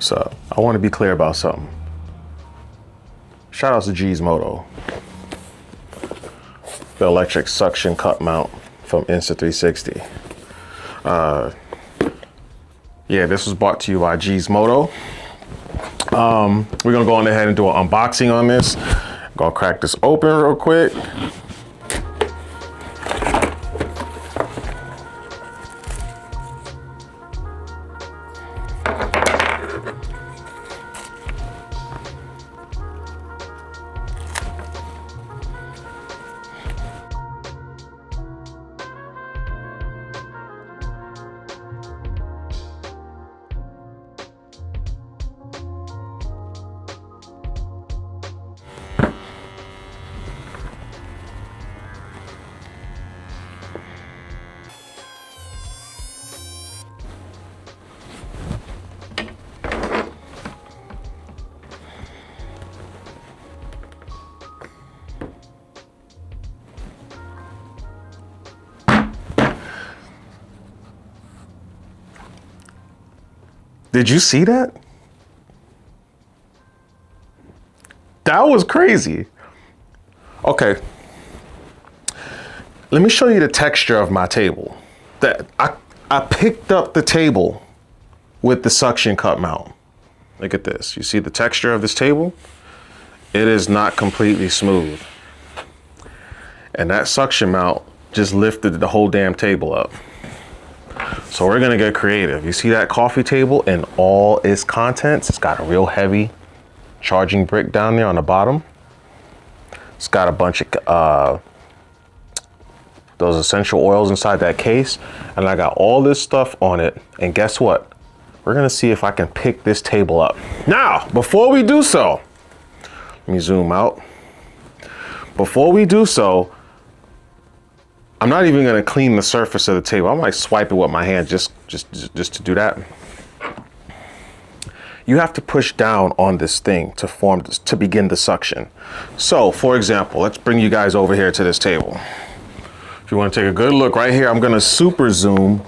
So I want to be clear about something. Shout out to Gizmodo. The electric suction cup mount from Insta360. Yeah, this was brought to you by Gizmodo. We're gonna go on ahead and do an unboxing on this. Gonna crack this open real quick. Did you see that? That was crazy. Okay. Let me show you the texture of my table. That I picked up the table with the suction cup mount. Look at this. You see the texture of this table? It is not completely smooth. And that suction mount just lifted the whole damn table up. So we're gonna get creative. You see that coffee table and all its contents? It's got a real heavy charging brick down there on the bottom. It's got a bunch of those essential oils inside that case. And I got all this stuff on it. And guess what? We're gonna see if I can pick this table up. Now, before we do so, let me zoom out. Before we do so, I'm not even gonna clean the surface of the table. I might swipe it with my hand just to do that. You have to push down on this thing to begin the suction. So, for example, let's bring you guys over here to this table. If you want to take a good look right here, I'm gonna super zoom.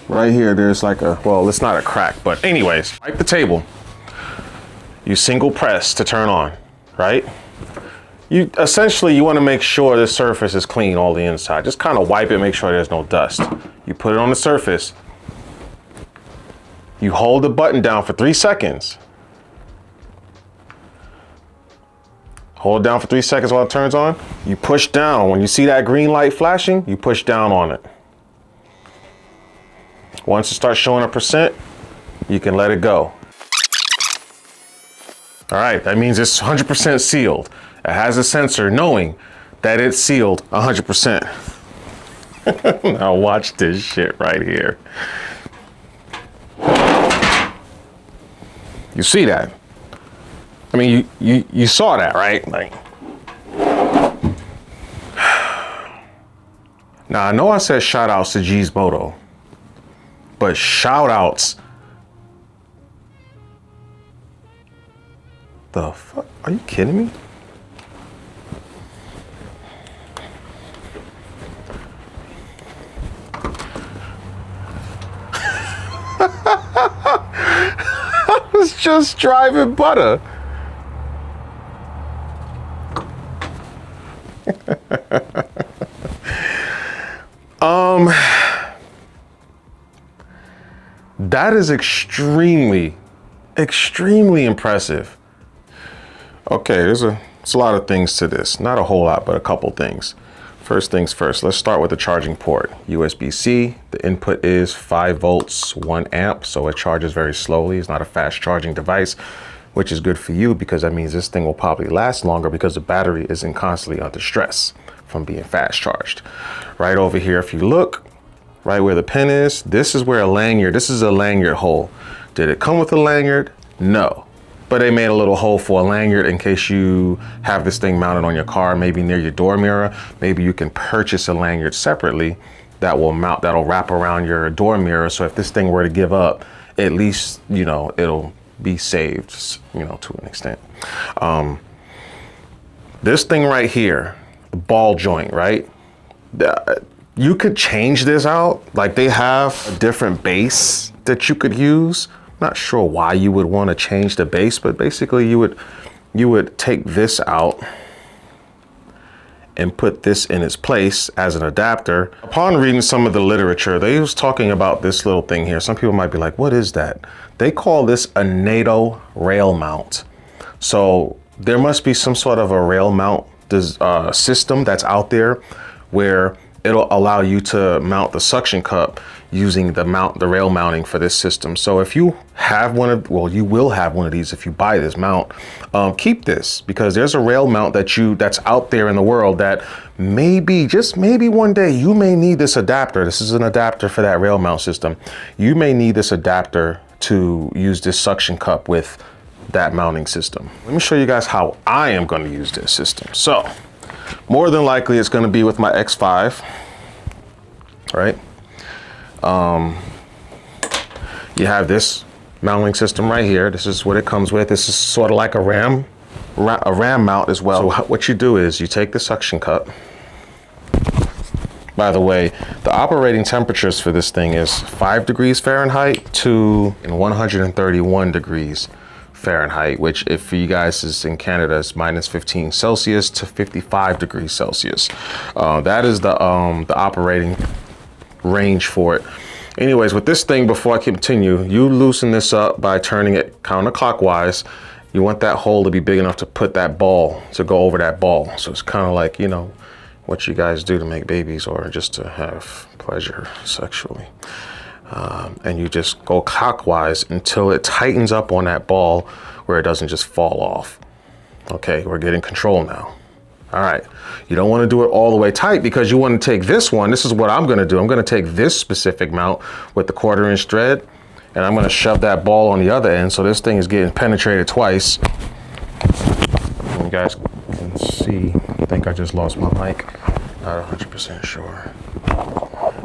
Right here, there's like well, it's not a crack, but anyways, wipe the table. You single press to turn on, right? You want to make sure the surface is clean, all the inside. Just kind of wipe it, make sure there's no dust. You put it on the surface. You hold the button down for 3 seconds. Hold it down for 3 seconds while it turns on. You push down. When you see that green light flashing, you push down on it. Once it starts showing a percent, you can let it go. All right, that means it's 100% sealed. It has a sensor knowing that it's sealed 100%. Now watch this shit right here. You see that? I mean, you saw that, right? Like, now I know I said shout outs to Gizmodo, but shout outs. The fuck? Are you kidding me? I was just driving butter. That is extremely impressive. Okay, there's a lot of things to this. Not a whole lot, but a couple things. First things first, let's start with the charging port. USB-C, the input is 5 volts, 1 amp, so it charges very slowly. It's not a fast charging device, which is good for you because that means this thing will probably last longer because the battery isn't constantly under stress from being fast charged. Right over here, if you look, right where the pin is, this is where this is a lanyard hole. Did it come with a lanyard? No. But they made a little hole for a lanyard in case you have this thing mounted on your car, maybe near your door mirror. Maybe you can purchase a lanyard separately that'll wrap around your door mirror. So if this thing were to give up, at least, it'll be saved, to an extent. This thing right here, the ball joint, right? You could change this out. Like they have a different base that you could use, Not sure why you would want to change the base, but basically you would take this out and put this in its place as an adapter. Upon reading some of the literature, they was talking about this little thing here. Some people might be like, what is that? They call this a NATO rail mount. So there must be some sort of a rail mount system that's out there where it'll allow you to mount the suction cup using the rail mounting for this system. So if you have you will have one of these if you buy this mount. Keep this, because there's a rail mount that's out there in the world that maybe, just maybe one day you may need this adapter. This is an adapter for that rail mount system. You may need this adapter to use this suction cup with that mounting system. Let me show you guys how I am going to use this system. So more than likely it's going to be with my X5, right? You have this mounting system right here. This is what it comes with. This is sort of like a ram mount as well. So what you do is you take the suction cup. By the way, the operating temperatures for this thing is 5 degrees Fahrenheit to 131 degrees Fahrenheit, which if for you guys is in Canada, is -15 Celsius to 55 degrees Celsius. That is the operating range for it. Anyways, with this thing, before I continue, you loosen this up by turning it counterclockwise. You want that hole to be big enough to put that ball, to go over that ball. So it's kind of like, you know, what you guys do to make babies or just to have pleasure sexually. And you just go clockwise until it tightens up on that ball where it doesn't just fall off. Okay, we're getting control now. All right, you don't want to do it all the way tight because you want to take this one. This is what I'm going to do. I'm going to take this specific mount with the 1/4" thread, and I'm going to shove that ball on the other end. So this thing is getting penetrated twice. And you guys can see, I think I just lost my mic. Not 100% sure,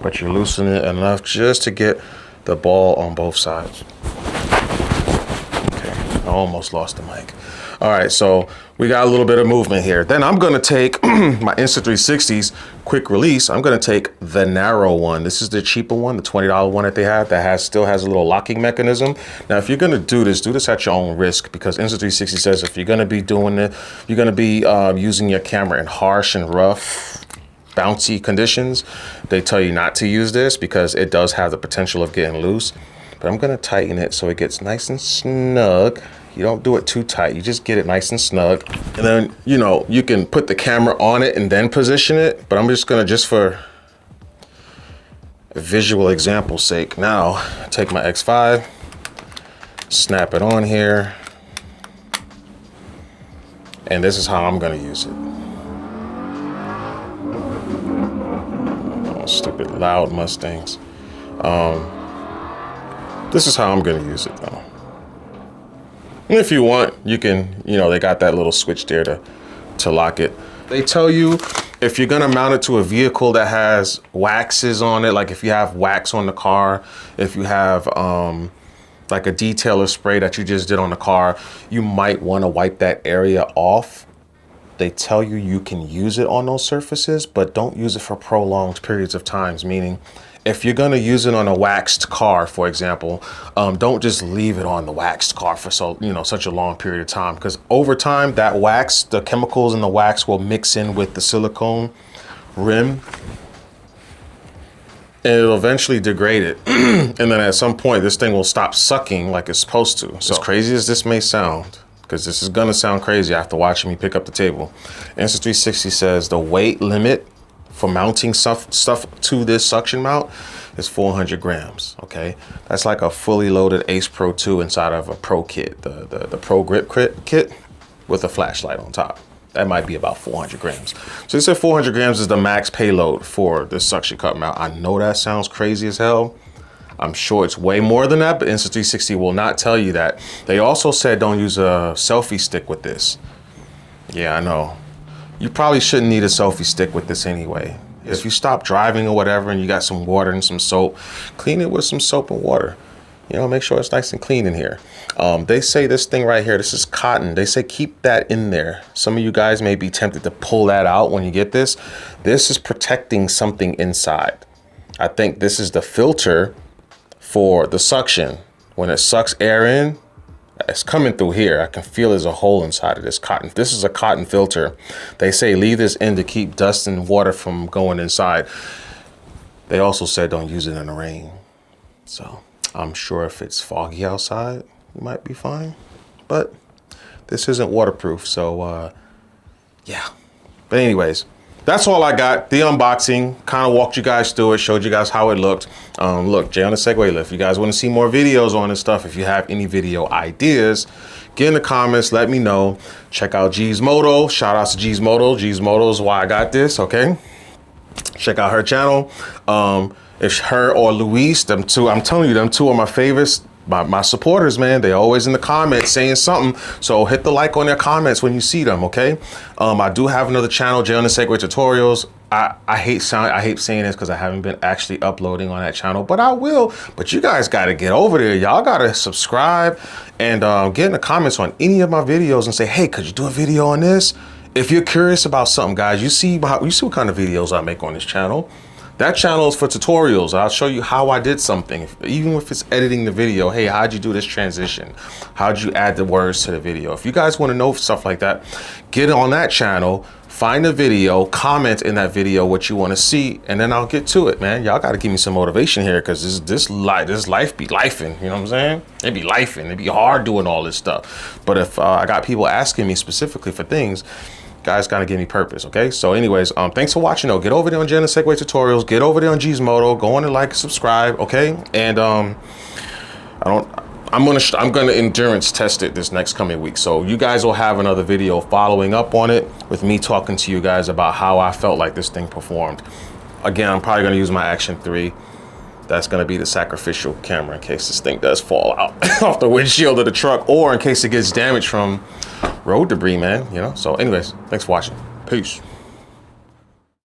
but you loosen it enough just to get the ball on both sides. Okay, I almost lost the mic. All right, so we got a little bit of movement here. Then I'm gonna take my Insta360's quick release. I'm gonna take the narrow one. This is the cheaper one, the $20 one that they have that still has a little locking mechanism. Now, if you're gonna do this at your own risk, because Insta360 says if you're gonna be doing it, you're gonna be using your camera in harsh and rough, bouncy conditions, they tell you not to use this because it does have the potential of getting loose. But I'm gonna tighten it so it gets nice and snug. You don't do it too tight, you just get it nice and snug. And then, you know, you can put the camera on it and then position it, but I'm just gonna, just for a visual example's sake, now take my X5, snap it on here, and this is how I'm gonna use it. Oh, stupid loud Mustangs. This is how I'm gonna use it though. And if you want, you can, you know, they got that little switch there to lock it. They tell you if you're gonna mount it to a vehicle that has waxes on it, like if you have wax on the car, if you have like a detailer spray that you just did on the car, you might wanna wipe that area off. They tell you you can use it on those surfaces, but don't use it for prolonged periods of times, meaning if you're gonna use it on a waxed car, for example, don't just leave it on the waxed car for such a long period of time, because over time that wax, the chemicals in the wax will mix in with the silicone rim and it'll eventually degrade it. And then at some point this thing will stop sucking like it's supposed to. So as crazy as this may sound, because this is gonna sound crazy after watching me pick up the table, Insta360 says the weight limit for mounting stuff to this suction mount is 400 grams, okay? That's like a fully loaded Ace Pro 2 inside of a Pro kit, the Pro Grip kit with a flashlight on top. That might be about 400 grams. So they said 400 grams is the max payload for this suction cup mount. I know that sounds crazy as hell. I'm sure it's way more than that, but Insta360 will not tell you that. They also said don't use a selfie stick with this. Yeah, I know. You probably shouldn't need a selfie stick with this anyway. If you stop driving or whatever and you got some water and some soap, clean it with some soap and water. You know, make sure it's nice and clean in here. They say this thing right here, this is cotton. They say keep that in there. Some of you guys may be tempted to pull that out when you get this. This is protecting something inside. I think this is the filter for the suction. when it sucks air in, it's coming through here. I can feel there's a hole inside of this cotton. This is a cotton filter. They say leave this in to keep dust and water from going inside. They also said don't use it in the rain. So I'm sure if it's foggy outside, it might be fine. But this isn't waterproof, so yeah. But anyways, that's all I got. The unboxing, kind of walked you guys through it, showed you guys how it looked. Look, Jay on the Segway Lift. If you guys want to see more videos on this stuff, if you have any video ideas, get in the comments, let me know. Check out G's Moto. Shout out to G's Moto. G's Moto is why I got this, okay? Check out her channel. If her or Luis, them two, I'm telling you, them two are my favorites. My supporters, man, they always in the comments saying something. So hit the like on their comments when you see them, okay? I do have another channel, Jay on the Segway Tutorials. I hate saying this because I haven't been actually uploading on that channel, but I will. But you guys got to get over there. Y'all got to subscribe and get in the comments on any of my videos and say, hey, could you do a video on this? If you're curious about something, guys, you see what kind of videos I make on this channel. That channel is for tutorials. I'll show you how I did something, even if it's editing the video. Hey, how'd you do this transition? How'd you add the words to the video? If you guys want to know stuff like that, get on that channel, find a video, comment in that video what you want to see, and then I'll get to it, man. Y'all got to give me some motivation here, because this life be lifing, you know what I'm saying? It be lifing. It be hard doing all this stuff. But if I got people asking me specifically for things, guys gotta give me purpose, okay? So anyways, thanks for watching though. Get over there on Jay on the Segway Tutorials, get over there on G's Moto, go on and like, subscribe, okay? And I'm gonna endurance test it this next coming week. So you guys will have another video following up on it with me talking to you guys about how I felt like this thing performed. Again, I'm probably gonna use my Action 3. That's gonna be the sacrificial camera in case this thing does fall out off the windshield of the truck, or in case it gets damaged from road debris, man, you know? So anyways, thanks for watching. Peace.